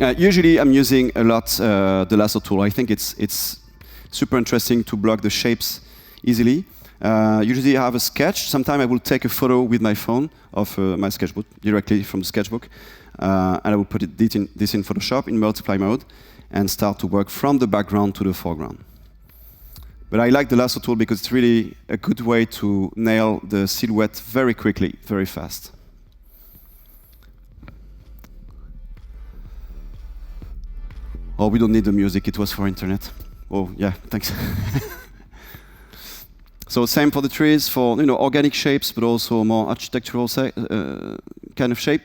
Usually I'm using a lot the Lasso Tool. I think it's super interesting to block the shapes easily. Usually I have a sketch. Sometimes I will take a photo with my phone of my sketchbook directly from the sketchbook, and I will put this in Photoshop in multiply mode and start to work from the background to the foreground. But I like the Lasso Tool because it's really a good way to nail the silhouette very quickly, very fast. Oh, we don't need the music, it was for internet. Oh, yeah, thanks. So same for the trees, for organic shapes, but also more architectural kind of shape.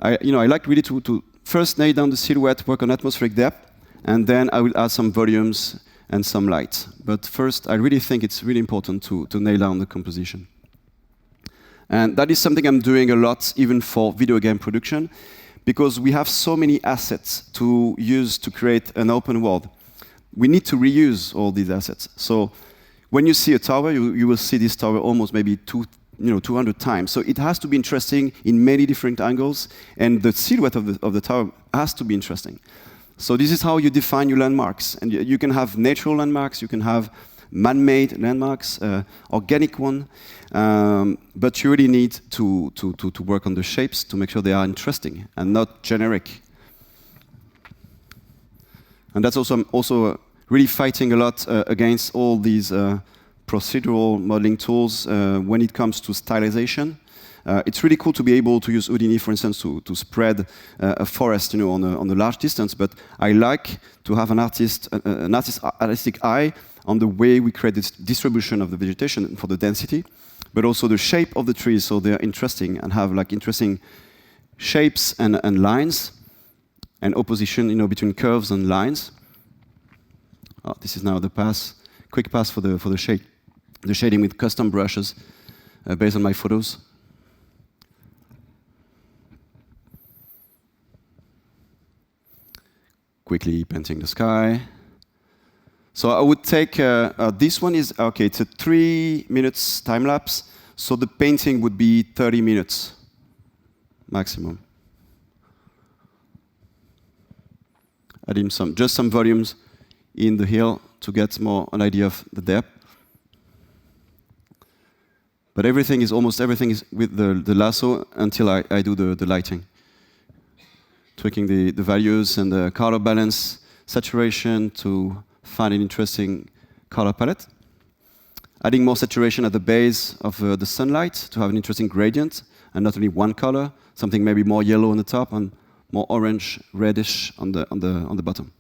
I like really to first nail down the silhouette, work on atmospheric depth, and then I will add some volumes and some light. But first, I really think it's really important to nail down the composition. And that is something I'm doing a lot, even for video game production, because we have so many assets to use to create an open world. We need to reuse all these assets. So when you see a tower, you will see this tower almost maybe 200 times. So it has to be interesting in many different angles, and the silhouette of the tower has to be interesting. So this is how you define your landmarks. And you can have natural landmarks, you can have man-made landmarks, organic one, but you really need to work on the shapes to make sure they are interesting and not generic. And that's also really fighting a lot against all these procedural modeling tools when it comes to stylization. It's really cool to be able to use Houdini, for instance, to spread a forest, on a large distance. But I like to have an artistic eye on the way we create this distribution of the vegetation for the density, but also the shape of the trees, so they're interesting and have interesting shapes and lines, and opposition, between curves and lines. Oh, this is now the quick pass for the shading with custom brushes based on my photos. Quickly painting the sky. So I would take, this one is, okay, it's a 3 minutes time lapse, so the painting would be 30 minutes maximum. Adding just some volumes in the hill to get more an idea of the depth. But almost everything is with the lasso until I do the lighting. Tweaking the values and the color balance, saturation to find an interesting color palette. Adding more saturation at the base of the sunlight to have an interesting gradient and not only one color, something maybe more yellow on the top and more orange, reddish on the bottom.